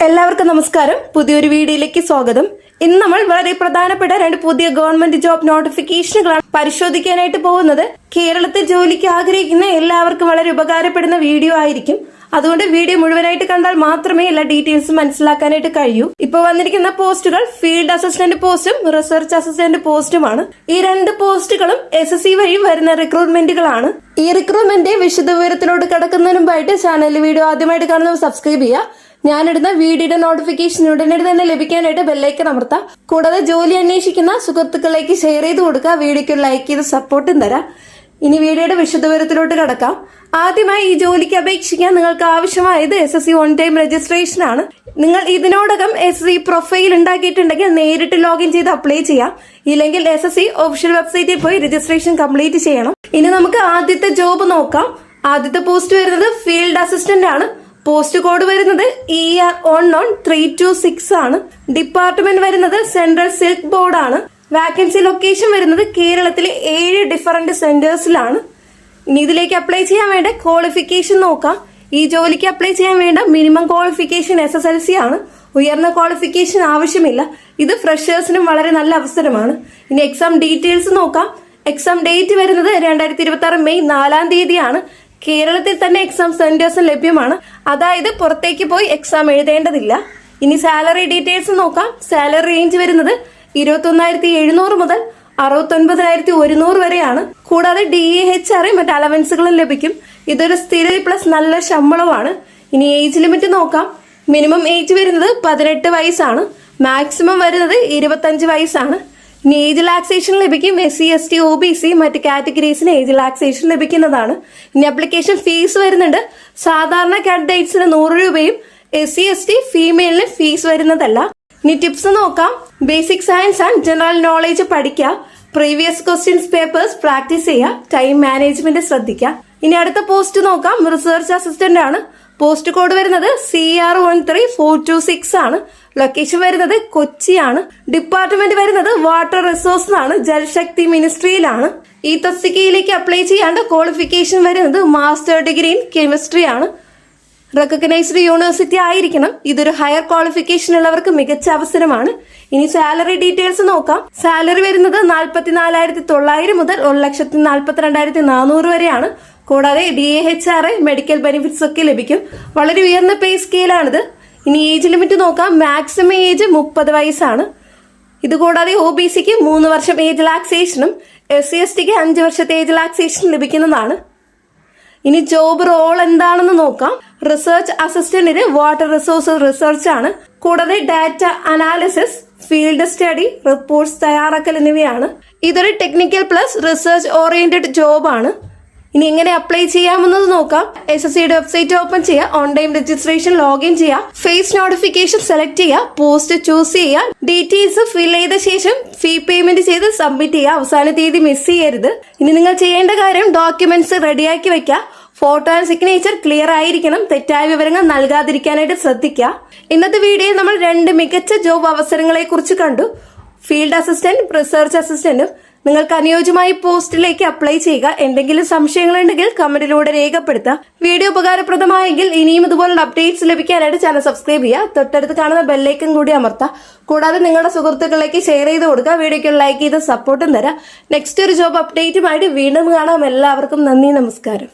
എല്ലാവർക്കും നമസ്കാരം. പുതിയൊരു വീഡിയോയിലേക്ക് സ്വാഗതം. ഇന്ന് നമ്മൾ വളരെ പ്രധാനപ്പെട്ട രണ്ട് പുതിയ ഗവൺമെന്റ് ജോബ് നോട്ടിഫിക്കേഷനുകളാണ് പരിശോധിക്കാനായിട്ട് പോകുന്നത്. കേരളത്തിൽ ജോലിക്ക് ആഗ്രഹിക്കുന്ന എല്ലാവർക്കും വളരെ ഉപകാരപ്പെടുന്ന വീഡിയോ ആയിരിക്കും. അതുകൊണ്ട് വീഡിയോ മുഴുവനായിട്ട് കണ്ടാൽ മാത്രമേ എല്ലാ ഡീറ്റെയിൽസും മനസ്സിലാക്കാനായിട്ട് കഴിയൂ. ഇപ്പൊ വന്നിരിക്കുന്ന പോസ്റ്റുകൾ ഫീൽഡ് അസിസ്റ്റന്റ് പോസ്റ്റും റിസർച്ച് അസിസ്റ്റന്റ് പോസ്റ്റുമാണ്. ഈ രണ്ട് പോസ്റ്റുകളും SSC വഴി വരുന്ന റിക്രൂട്ട്മെന്റുകളാണ്. ഈ റിക്രൂട്ട്മെന്റ് വിശദ വിവരത്തിലോട്ട് കടക്കുന്നതിന് മുമ്പായിട്ട് ചാനലിൽ വീഡിയോ ആദ്യമായിട്ട് കാണുന്നവർ സബ്സ്ക്രൈബ് ചെയ്യുക. ഞാനിടുന്ന വീഡിയോയുടെ നോട്ടിഫിക്കേഷൻ ഉടനടി തന്നെ ലഭിക്കാനായിട്ട് ബെല്ലൈക്കൺ അമർത്താം. കൂടാതെ ജോലി അന്വേഷിക്കുന്ന സുഹൃത്തുക്കളിലേക്ക് ഷെയർ ചെയ്ത് കൊടുക്കുക. വീഡിയോയ്ക്ക് ലൈക്ക് ചെയ്ത് സപ്പോർട്ടും തരാം. ഇനി വീഡിയോയുടെ വിശദവിവരത്തിലോട്ട് കടക്കാം. ആദ്യമായി ഈ ജോലിക്ക് അപേക്ഷിക്കാൻ നിങ്ങൾക്ക് ആവശ്യമായത് SSC ഓൺ ടൈം രജിസ്ട്രേഷൻ ആണ്. നിങ്ങൾ ഇതിനോടകം SSC പ്രൊഫൈൽ ഉണ്ടാക്കിയിട്ടുണ്ടെങ്കിൽ നേരിട്ട് ലോഗിൻ ചെയ്ത് അപ്ലൈ ചെയ്യാം. ഇല്ലെങ്കിൽ SSC ഒഫീഷ്യൽ വെബ്സൈറ്റിൽ പോയി രജിസ്ട്രേഷൻ കംപ്ലീറ്റ് ചെയ്യണം. ഇനി നമുക്ക് ആദ്യത്തെ ജോബ് നോക്കാം. ആദ്യത്തെ പോസ്റ്റ് വരുന്നത് ഫീൽഡ് അസിസ്റ്റന്റ് ആണ്. പോസ്റ്റ് കോഡ് വരുന്നത് ER19326 ആണ്. ഡിപ്പാർട്ട്മെന്റ് വരുന്നത് സെൻട്രൽ സിൽക്ക് ബോർഡ് ആണ്. വാക്കൻസി ലൊക്കേഷൻ വരുന്നത് കേരളത്തിലെ 7 ഡിഫറന്റ് സെന്റേഴ്സിലാണ്. ഇനി ഇതിലേക്ക് അപ്ലൈ ചെയ്യാൻ വേണ്ട ക്വാളിഫിക്കേഷൻ നോക്കാം. ഈ ജോലിക്ക് അപ്ലൈ ചെയ്യാൻ വേണ്ട മിനിമം ക്വാളിഫിക്കേഷൻ SSLC ആണ്. ഉയർന്ന ക്വാളിഫിക്കേഷൻ ആവശ്യമില്ല. ഇത് ഫ്രഷേഴ്സിനും വളരെ നല്ല അവസരമാണ്. ഇനി എക്സാം ഡീറ്റെയിൽസ് നോക്കാം. എക്സാം ഡേറ്റ് വരുന്നത് 2026 മെയ് 4-ാം തീയതിയാണ്. കേരളത്തിൽ തന്നെ എക്സാം സെന്റേഴ്സും ലഭ്യമാണ്. അതായത് പുറത്തേക്ക് പോയി എക്സാം എഴുതേണ്ടതില്ല. ഇനി സാലറി ഡീറ്റെയിൽസ് നോക്കാം. സാലറി റേഞ്ച് വരുന്നത് 21,700 മുതൽ 69,100 വരെയാണ്. കൂടാതെ DAHR മറ്റ് അലവൻസുകളും ലഭിക്കും. ഇതൊരു സ്ഥിര പ്ലസ് നല്ല ശമ്പളമാണ്. ഇനി ഏജ് ലിമിറ്റ് നോക്കാം. മിനിമം ഏജ് വരുന്നത് 18 വയസ്സാണ്. മാക്സിമം വരുന്നത് 25 വയസ്സാണ്. ഇനി ഏജ് റിലാക്സേഷൻ ലഭിക്കും. SC ST OBC മറ്റ് കാറ്റഗറീസിന് ഏജ് റിലാക്സേഷൻ ലഭിക്കുന്നതാണ്. ഇനി അപ്ലിക്കേഷൻ ഫീസ് വരുന്നുണ്ട്. സാധാരണ കാൻഡിഡേറ്റ്സിന് 100 രൂപയും SC ST ഫീമെയിലിന് ഫീസ് വരുന്നതല്ല. ഇനി ടിപ്സ് നോക്കാം. Basic science and general knowledge പഠിക്കുക. പ്രീവിയസ് ക്വസ്റ്റ്യൻസ് പേപ്പേഴ്സ് പ്രാക്ടീസ് ചെയ്യുക. ടൈം മാനേജ്മെന്റ് ശ്രദ്ധിക്കുക. ഇനി അടുത്ത പോസ്റ്റ് നോക്കാം. റിസർച്ച് അസിസ്റ്റന്റ് ആണ്. പോസ്റ്റ് കോഡ് വരുന്നത് CR13426 ആണ്. ലൊക്കേഷൻ വരുന്നത് കൊച്ചിയാണ്. ഡിപ്പാർട്ട്മെന്റ് വരുന്നത് വാട്ടർ റിസോഴ്സ് ആണ്. ജൽശക്തി മിനിസ്ട്രിയിലാണ്. ഈ തസ്തികയിലേക്ക് അപ്ലൈ ചെയ്യാണ്ട് ക്വാളിഫിക്കേഷൻ വരുന്നത് മാസ്റ്റർ ഡിഗ്രി ഇൻ കെമിസ്ട്രി ആണ്. റെക്കഗ്നൈസ്ഡ് യൂണിവേഴ്സിറ്റി ആയിരിക്കണം. ഇതൊരു ഹയർ ക്വാളിഫിക്കേഷൻ ഉള്ളവർക്ക് മികച്ച അവസരമാണ്. ഇനി സാലറി ഡീറ്റെയിൽസ് നോക്കാം. സാലറി വരുന്നത് 44,900 മുതൽ 1,42,400 വരെയാണ്. കൂടാതെ DAHR മെഡിക്കൽ ബെനിഫിറ്റ്സ് ഒക്കെ ലഭിക്കും. വളരെ ഉയർന്ന പേ സ്കെയിലാണിത്. ഇനി ഏജ് ലിമിറ്റ് നോക്കാം. മാക്സിമം ഏജ് 30 വയസ്സാണ്. ഇതുകൂടാതെ OBCക്ക് 3 വർഷം ഏജ് റിലാക്സേഷനും SC STക്ക് 5 വർഷത്തെ ഏജ് റിലാക്സേഷനും ലഭിക്കുന്നതാണ്. ഇനി ജോബ് റോൾ എന്താണെന്ന് നോക്കാം. റിസർച്ച് അസിസ്റ്റന്റിന് വാട്ടർ റിസോഴ്സ് റിസർച്ച് ആണ്. കൂടാതെ data analysis, field study, reports തയ്യാറാക്കൽ എന്നിവയാണ്. ഇതൊരു technical plus research oriented job ആണ്. ഇനി എങ്ങനെ അപ്ലൈ ചെയ്യാമെന്നത് നോക്കാം. SSCയുടെ വെബ്സൈറ്റ് ഓപ്പൺ ചെയ്യുക. ഓൺ ടൈം രജിസ്ട്രേഷൻ ലോഗിൻ ചെയ്യുക. ഫേസ് നോട്ടിഫിക്കേഷൻ സെലക്ട് ചെയ്യുക. പോസ്റ്റ് ചൂസ് ചെയ്യുക. ഡീറ്റെയിൽസ് ഫിൽ ചെയ്ത ശേഷം ഫീ പേയ്മെന്റ് ചെയ്ത് സബ്മിറ്റ് ചെയ്യുക. അവസാന തീയതി മിസ് ചെയ്യരുത്. ഇനി നിങ്ങൾ ചെയ്യേണ്ട കാര്യം ഡോക്യുമെന്റ്സ് റെഡിയാക്കി വെക്കുക. ഫോട്ടോ ആൻഡ് സിഗ്നേച്ചർ ക്ലിയർ ആയിരിക്കണം. തെറ്റായ വിവരങ്ങൾ നൽകാതിരിക്കാനായിട്ട് ശ്രദ്ധിക്കുക. ഇന്നത്തെ വീഡിയോയിൽ നമ്മൾ 2 മികച്ച ജോബ് അവസരങ്ങളെ കുറിച്ച് കണ്ടു. ഫീൽഡ് അസിസ്റ്റന്റ്, റിസർച്ച് അസിസ്റ്റന്റും. നിങ്ങൾക്ക് അനുയോജ്യമായ പോസ്റ്റിലേക്ക് അപ്ലൈ ചെയ്യുക. എന്തെങ്കിലും സംശയങ്ങളുണ്ടെങ്കിൽ കമന്റിലൂടെ രേഖപ്പെടുത്തുക. വീഡിയോ ഉപകാരപ്രദമായെങ്കിൽ ഇനിയും ഇതുപോലുള്ള അപ്ഡേറ്റ്സ് ലഭിക്കാനായിട്ട് ചാനൽ സബ്സ്ക്രൈബ് ചെയ്യുക. തൊട്ടടുത്ത് കാണുന്ന ബെല്ലൈക്കൺ കൂടി അമർത്തുക. കൂടാതെ നിങ്ങളുടെ സുഹൃത്തുക്കളിലേക്ക് ഷെയർ ചെയ്ത് കൊടുക്കുക. വീഡിയോയ്ക്ക് ലൈക്ക് ചെയ്ത് സപ്പോർട്ടും തരാം. നെക്സ്റ്റ് ഒരു ജോബ് അപ്ഡേറ്റുമായിട്ട് വീണ്ടും കാണാം. എല്ലാവർക്കും നന്ദി, നമസ്കാരം.